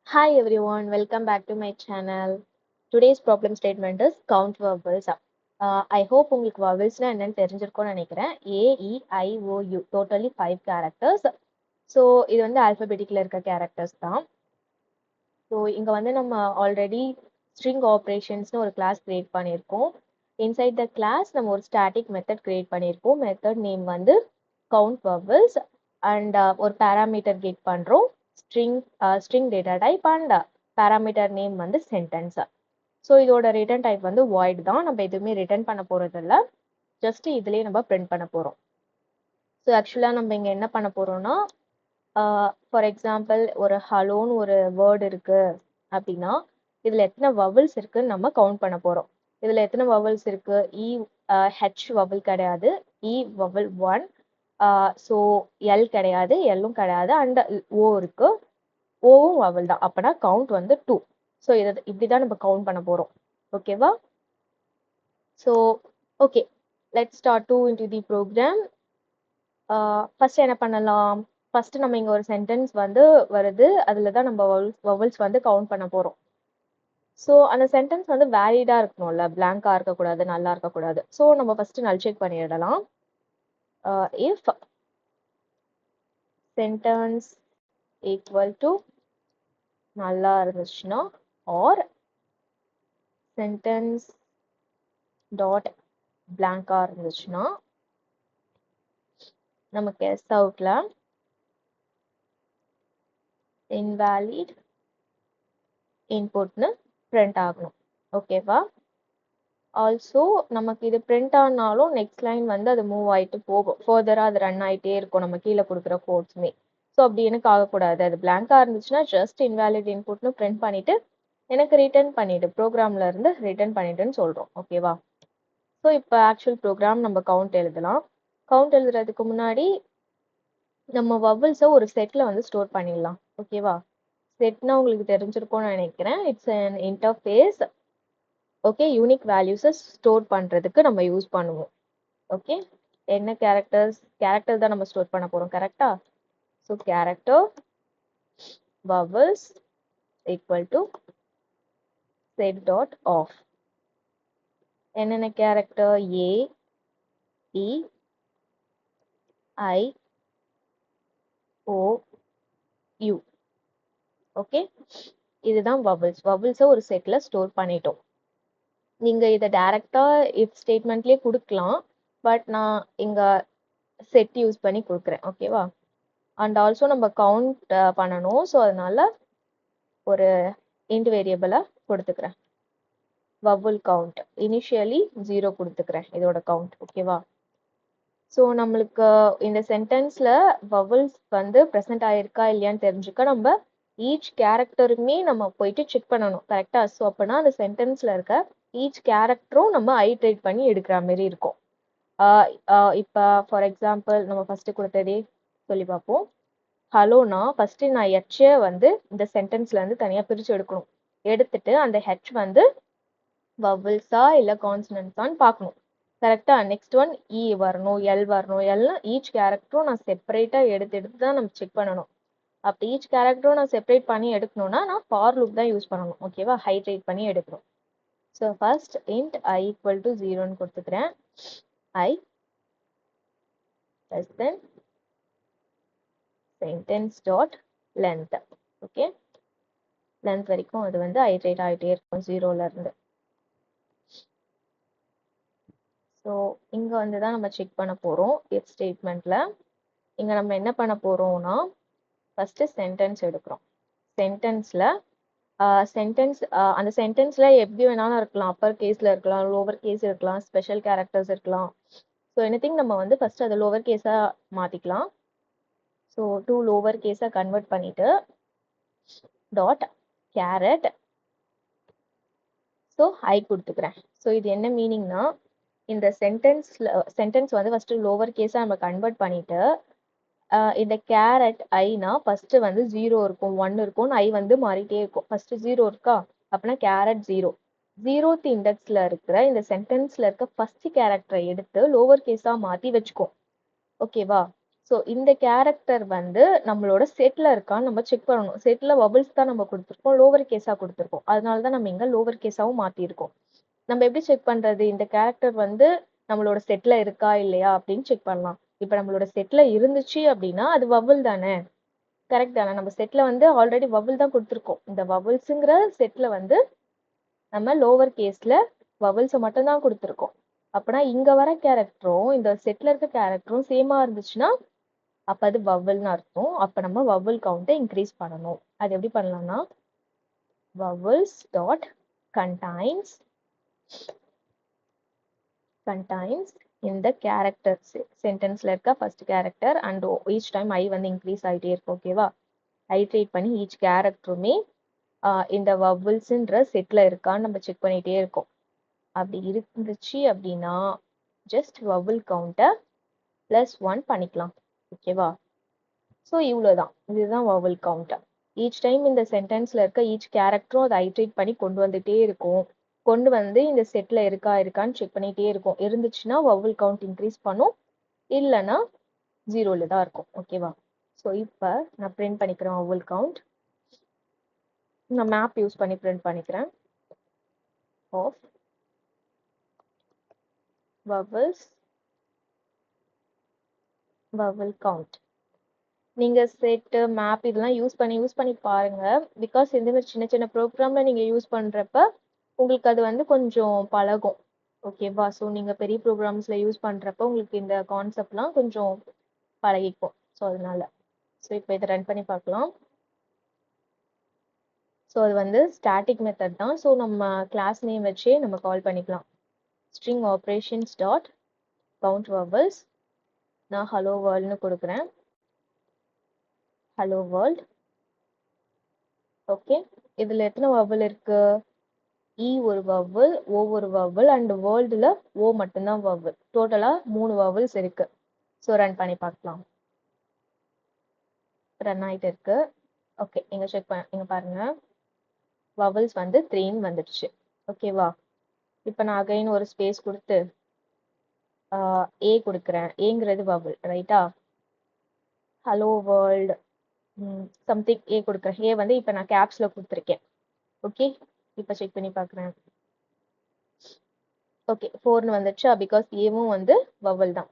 Hi everyone, welcome back to my channel. Today's problem statement is count vowels. I hope உங்களுக்கு vowelsனா என்னன்னு தெரிஞ்சிருக்கும்னு நினைக்கிறேன். A, E, I, O, U totally 5 characters. So இது வந்து alphabetically இருக்க characters தான். So இங்க வந்து நம்ம already string operationsனு ஒரு class create பண்ணியிருக்கோம். Inside the class நம்ம ஒரு static method create பண்ணியிருக்கோம். Method name வந்து count vowels and ஒரு parameter get பண்றோம். string data type and parameter name வந்து sentence. ஸோ இதோட ரிட்டர்ன் டைப் வந்து void தான். நம்ம எதுவுமே ரிட்டர்ன் பண்ண போறது இல்லை, ஜஸ்ட் இதுலயே நம்ம பிரிண்ட் பண்ண போறோம். ஸோ ஆக்சுவலா நம்ம இங்க என்ன பண்ண போறோம்னா, ஃபார் எக்ஸாம்பிள் ஒரு ஹலோன்னு ஒரு வேர்டு இருக்கு அப்படின்னா இதுல எத்தனை வவல்ஸ் இருக்குன்னு நம்ம கவுண்ட் பண்ண போறோம். இதுல எத்தனை வவல்ஸ் இருக்கு? ஹெச் வவல் கிடையாது, இ வவல் 1, ஸோ எல் கிடையாது, எல்லும் கிடையாது, அண்ட் ஓ இருக்கு, ஓவும் வவல் தான். அப்பனா கவுண்ட் வந்து 2. ஸோ இதை இப்படிதான் நம்ம கவுண்ட் பண்ண போறோம். ஓகேவா? So okay, let's start to into the program. First என்ன பண்ணலாம்? ஃபர்ஸ்ட் நம்ம இங்க ஒரு சென்டென்ஸ் வந்து வருது, அதுல தான் நம்ம வவல்ஸ் வந்து கவுண்ட் பண்ண போறோம். ஸோ அந்த சென்டென்ஸ் வந்து வேலிடா இருக்கணும்ல, பிளாங்கா இருக்கக்கூடாது, நல்லா இருக்கக்கூடாது. ஸோ நம்ம ஃபர்ஸ்ட் நல் செக் பண்ணிடலாம். இஃப் சென்டென்ஸ் ஈக்குவல் டு நல்லா இருந்துச்சுன்னா, ஆர் சென்டென்ஸ் டாட் பிளாங்கா இருந்துச்சுன்னா நமக்கு எஸ் அவுட்ல invalid inputனு print ஆகணும். ஓகேவா? ஆல்சோ நமக்கு இது print ஆனாலும் நெக்ஸ்ட் லைன் வந்து அது மூவ் ஆயிட்டு போகும், ஃபர்தரா அது ரன் ஆயிட்டே இருக்கும் நம்ம கீழே கொடுக்குற கோட்ஸுமே. ஸோ அப்படி எனக்கு ஆகக்கூடாது. அது பிளாங்கா இருந்துச்சுன்னா ஜஸ்ட் invalid inputனு print பண்ணிட்டு எனக்கு ரிட்டர்ன் பண்ணிடு, ப்ரோக்ராம்ல இருந்து ரிட்டர்ன் பண்ணிடுன்னு சொல்றோம். ஓகேவா? ஸோ இப்போ ஆக்சுவல் ப்ரோக்ராம் நம்ம கவுண்ட் எழுதலாம். கவுண்ட் எழுதுறதுக்கு முன்னாடி நம்ம வவல்ஸை ஒரு செட்ல வந்து ஸ்டோர் பண்ணிடலாம். ஓகேவா? செட்னா உங்களுக்கு தெரிஞ்சிருக்கும்னு நினைக்கிறேன். It's an interface. Okay, unique வேல்யூஸை ஸ்டோர் பண்றதுக்கு நம்ம யூஸ் பண்ணுவோம். ஓகே, என்ன கேரக்டர் தான் நம்ம ஸ்டோர் பண்ண போறோம், கரெக்டா? So character vowels equal to set dot of. என்னென்ன character? A, E, I, O, U. Okay, இதுதான் vowels. vowels ஒரு செட்ல ஸ்டோர் பண்ணிட்டோம். நீங்க இதை டைரக்டா இஃப் ஸ்டேட்மெண்ட்லயே கொடுக்கலாம், பட் நான் இங்க செட் யூஸ் பண்ணி கொடுக்குறேன். ஓகேவா? அண்ட் ஆல்சோ நம்ம கவுண்ட் பண்ணணும், ஸோ அதனால ஒரு இன்ட் வேரியபிளை கொடுத்துக்கிறேன். வவல் கவுண்ட் இனிஷியலி 0 கொடுத்துக்கிறேன், இதோட கவுண்ட். ஓகேவா? ஸோ நம்மளுக்கு இந்த சென்டென்ஸ்ல வவல்ஸ் வந்து ப்ரெசென்ட் ஆயிருக்கா இல்லையான்னு தெரிஞ்சுக்க நம்ம ஈச் கேரக்டருமே நம்ம போயிட்டு செக் பண்ணணும், கரெக்டா? ஸோ அப்படின்னா அந்த சென்டென்ஸ்ல இருக்க ஈச் கேரக்டரும் நம்ம ஐட்ரேட் பண்ணி எடுக்கிற மாதிரி இருக்கும். இப்போ ஃபார் எக்ஸாம்பிள் நம்ம ஃபர்ஸ்ட் கொடுத்ததே சொல்லி பார்ப்போம். ஹலோனா ஃபர்ஸ்ட் நான் ஹெச்சை வந்து இந்த சென்டென்ஸ்ல இருந்து தனியா பிரிச்சு எடுக்கணும். எடுத்துட்டு அந்த ஹெச் வந்து வவல்ஸா இல்ல கான்சனன்ட்ஸான்னு பார்க்கணும், கரெக்டா? நெக்ஸ்ட் ஒன் இ வரணும், எல் வரணும். எல்லாம் ஈச் கேரக்டரும் நான் செப்பரேட்டா எடுத்து எடுத்து தான் நம்ம செக் பண்ணணும். அப்படி ஈச் கேரக்டரும் நான் செப்பரேட் பண்ணி எடுக்கணும்னா நான் ஃபார் லூப் தான் யூஸ் பண்ணணும். ஓகேவா? ஹைட்ரேட் பண்ணி எடுக்கணும். So first int I equal to 0ன்னு கொடுத்துக்கிறேன். I less than sentence dot length. Okay, length வரைக்கும் அது வந்து ஐட்ரேட் ஆகிட்டே இருக்கும் 0ல இருந்து. ஸோ இங்க வந்து தான் நம்ம செக் பண்ண போறோம் இஃப் ஸ்டேட்மெண்ட்ல. இங்க நம்ம என்ன பண்ண போறோம்னா ஃபர்ஸ்ட் சென்டென்ஸ் எடுக்கிறோம். சென்டென்ஸ்ல அந்த சென்டென்ஸ்ல எப்படி வேணாலும் இருக்கலாம், அப்பர் கேஸ்ல இருக்கலாம், லோவர் கேஸ் இருக்கலாம், ஸ்பெஷல் கேரக்டர்ஸ் இருக்கலாம். ஸோ எனிதிங் நம்ம வந்து ஃபர்ஸ்ட் அதை லோவர் கேஸா மாத்திக்கலாம். ஸோ டூ லோவர் கேஸா கன்வெர்ட் பண்ணிட்டு டாட் கேரட், ஸோ ஐ கொடுத்துக்கிறேன். ஸோ இது என்ன மீனிங்னா, இந்த சென்டென்ஸ் வந்து ஃபர்ஸ்ட் லோவர் கேஸா நம்ம கன்வெர்ட் பண்ணிட்டு இந்த கேரட் ஐனா ஃபர்ஸ்ட் வந்து 0 இருக்கும், 1 இருக்கும், ஐ வந்து மாறிட்டே இருக்கும். ஃபர்ஸ்ட் 0 இருக்கா, அப்படின்னா கேரட் 0. 0th இண்டெக்ஸ்ல இருக்கிற இந்த சென்டென்ஸ்ல இருக்க ஃபர்ஸ்ட் கேரக்டரை எடுத்து லோவர் கேஸா மாத்தி வச்சுக்கோ. ஓகேவா? ஸோ இந்த கேரக்டர் வந்து நம்மளோட செட்ல இருக்கான்னு நம்ம செக் பண்ணணும். செட்ல வபிள்ஸ் தான் நம்ம கொடுத்துருக்கோம், லோவர் கேஸா கொடுத்துருக்கோம். அதனால தான் நம்ம இங்க லோவர் கேஸாவும் மாத்திருக்கோம். நம்ம எப்படி செக் பண்றது? இந்த கேரக்டர் வந்து நம்மளோட செட்ல இருக்கா இல்லையா அப்படின்னு செக் பண்ணலாம். இப்ப நம்மளோட செட்ல இருந்துச்சு அப்படின்னா அது வபிள் தானே, கரெக்ட் தானே? நம்ம செட்ல வந்து ஆல்ரெடி வபிள் தான் கொடுத்துருக்கோம். இந்த வபிள்ஸுங்கிற செட்ல வந்து நம்ம லோவர் கேஸ்ல வபிள்ஸை மட்டும் தான் கொடுத்துருக்கோம். அப்பனா இங்க வர கேரக்டரும் இந்த செட்ல இருக்க கேரக்டரும் சேமா இருந்துச்சுன்னா அப்ப அது வவல்னு அர்த்தம். அப்ப நம்ம வவல் கவுண்ட்டை இன்க்ரீஸ் பண்ணணும். அது எப்படி பண்ணலாம்னா vowels dot contains இந்த கேரக்டர் சென்டென்ஸ்ல இருக்க first character and each time I வந்து இன்க்ரீஸ் ஆகிட்டே இருக்கும். ஓகேவா? ஐட்ரேட் பண்ணி ஈச் கேரக்டருமே இந்த வவல்ஸ்ன்ற செட்ல இருக்கான்னு நம்ம செக் பண்ணிட்டே இருக்கோம். அப்படி இருந்துச்சு அப்படின்னா ஜஸ்ட் வவல் கவுண்ட்டை +1 பண்ணிக்கலாம். ஓகேவா? ஸோ இவ்வளோதான், இதுதான் வவல் கவுண்டர். ஈச் டைம் இந்த சென்டென்ஸ்ல இருக்க ஈச் கேரக்டரும் அதை ஐட்ரேட் பண்ணி கொண்டு வந்துட்டே இருக்கும். கொண்டு வந்து இந்த செட்ல இருக்கான்னு செக் பண்ணிட்டே இருக்கும். இருந்துச்சுன்னா வவல் கவுண்ட் இன்க்ரீஸ் பண்ணும், இல்லைன்னா 0ல தான் இருக்கும். ஓகேவா? ஸோ இப்போ நான் பிரிண்ட் பண்ணிக்கிறேன் வவல் கவுண்ட். நான் மேப் யூஸ் பண்ணி பிரிண்ட் பண்ணிக்கிறேன். Of vowel count. நீங்க செட் மேப் இதெல்லாம் யூஸ் பண்ணி பாருங்க. பிகாஸ் இந்த மாதிரி சின்ன சின்ன ப்ரோக்ராம்ல நீங்க யூஸ் பண்றப்ப உங்களுக்கு அது வந்து கொஞ்சம் பழகும். ஓகேவா? ஸோ நீங்க பெரிய ப்ரோக்ராம்ஸ்ல யூஸ் பண்றப்ப உங்களுக்கு இந்த கான்செப்ட்லாம் கொஞ்சம் பழகிக்கும். ஸோ அதனால இப்போ இதை ரன் பண்ணி பார்க்கலாம். ஸோ அது வந்து ஸ்டாட்டிக் மெத்தட் தான். ஸோ நம்ம கிளாஸ் நேம் வச்சே நம்ம கால் பண்ணிக்கலாம். String operations dot count vowels. நான் ஹலோ வேர்ல்ட்னு கொடுக்குறேன். Hello world. ஓகே, இதுல எத்தனை வவல் இருக்கு? இ ஒரு வவல், ஓ ஒரு வவல் அண்ட் வேர்ல்டுல ஓ மட்டும்தான் வவல். டோட்டலா 3 வவல்ஸ் இருக்கு. ஸோ ரன் பண்ணி பார்க்கலாம். ரன் ஆயிட்டு இருக்கு. ஓகே, இங்க செக் பண்ண இங்க பாருங்க, வவல்ஸ் வந்து 3ன்னு வந்துடுச்சு. ஓகேவா? இப்போ நான் அகைன் ஒரு ஸ்பேஸ் கொடுத்து ஏ கொடுக்குறேன். ஏங்கிறது வவல், ரைட்டா? ஹலோ வேர்ல்டு சம்திங் ஏ கொடுக்குறேன். ஏ வந்து இப்போ நான் கேப்ஸ்ல கொடுத்துருக்கேன். ஓகே, இப்போ செக் பண்ணி பார்க்குறேன். ஓகே, 4ன்னு வந்துடுச்சா? பிகாஸ் ஏவும் வந்து வவல் தான்.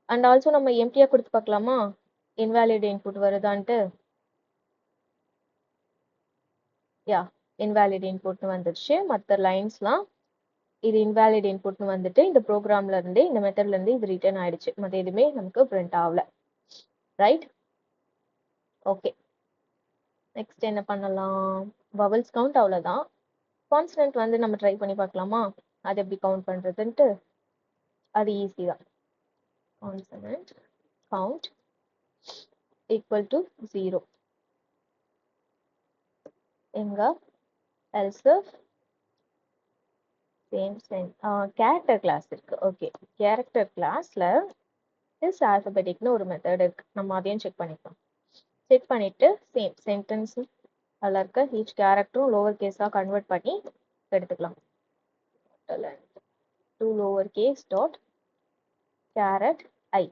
அண்ட் ஆல்சோ நம்ம எம்டியா கொடுத்து பார்க்கலாமா, இன்வாலிட் இன்புட் வருதான்ட்டு? யா, இன்வாலிட் இன்புட்னு வந்துடுச்சு. மற்ற லைன்ஸ்லாம் இது இன்வாலிட் இன்புட்னு வந்துட்டு இந்த ப்ரோக்ராம்ல இருந்து இந்த மெத்தட்ல இருந்து இது ரிட்டர்ன் ஆயிடுச்சு. மற்ற எதுவுமே நமக்கு பிரிண்ட் ஆகல. ரைட்? ஓகே, நெக்ஸ்ட் என்ன பண்ணலாம்? வவல்ஸ் கவுண்ட் அவ்வளோதான். கான்ஸ்டன்ட் வந்து நம்ம ட்ரை பண்ணி பார்க்கலாமா, அது எப்படி கவுண்ட் பண்றதுன்ட்டு? அது ஈஸி தான். Constant count equal to 0. எங்க else சேம் கேரக்டர் கிளாஸ் இருக்கு. ஓகே, கேரக்டர் கிளாஸ்ல இஸ் ஆல்பபெட்டிக்னு ஒரு மெத்தட் இருக்கு. நம்ம அதையும் செக் பண்ணிக்கலாம். செக் பண்ணிட்டு சேம் சென்டென்ஸ் அதில் இருக்க ஈச் கேரக்டரும் லோவர் கேஸாக கன்வெர்ட் பண்ணி எடுத்துக்கலாம். To lower case dot char at I.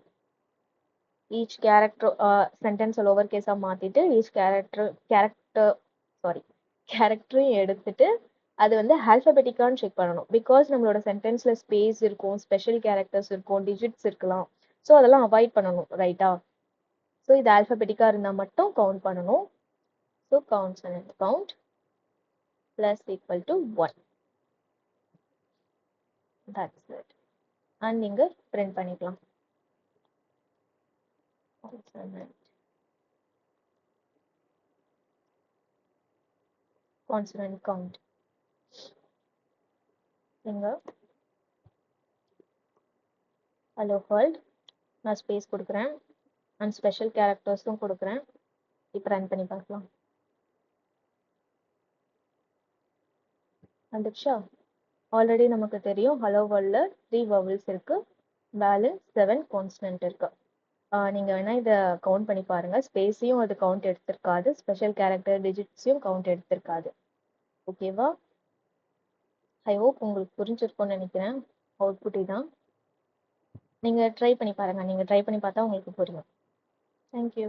Each character சென்டென்ஸை லோவர் கேஸாக மாற்றிட்டு ஈச் கேரக்டரையும் எடுத்துட்டு அது வந்து ஆல்பபெட்டிக்கான்னு செக் பண்ணணும். பிகாஸ் நம்மளோட சென்டென்ஸ்ல ஸ்பேஸ் இருக்கும், ஸ்பெஷல் கேரக்டர்ஸ் இருக்கும், டிஜிட்ஸ் இருக்கலாம். ஸோ அதெல்லாம் அவாய்ட் பண்ணணும், ரைட்டா? ஸோ இது ஆல்பபெட்டிக்கா இருந்தால் மட்டும் கவுண்ட் பண்ணணும். So consonant count plus equal to 1. That's it. And நீங்க பிரிண்ட் பண்ணிக்கலாம். கான்சனன்ட் கவுண்ட் இங்க ஹலோ வேர்ல்ட் நான் ஸ்பேஸ் கொடுக்குறேன் அண்ட் ஸ்பெஷல் கேரக்டர்ஸும் கொடுக்குறேன். இப்போ ரன் பண்ணி பார்க்கலாம். வந்துடுச்சா? ஆல்ரெடி நமக்கு தெரியும் ஹலோ வேர்ல்டில் 3 வவல்ஸ் இருக்கு, பேலன்ஸ் 7 கான்ஸ்டன்ட் இருக்கு. நீங்கள் வேணால் இதை கவுண்ட் பண்ணி பாருங்கள். ஸ்பேஸையும் அது கவுண்ட் எடுத்திருக்காது, ஸ்பெஷல் கேரக்டர் டிஜிட்ஸையும் கவுண்ட் எடுத்திருக்காது. ஓகேவா? ஐ ஹோப் உங்களுக்கு புரிஞ்சிருக்கும்னு நினைக்கிறேன். அவுட்புட் இதான். நீங்கள் ட்ரை பண்ணி பாருங்கள். நீங்கள் ட்ரை பண்ணி பார்த்தா உங்களுக்கு புரியும். Thank you.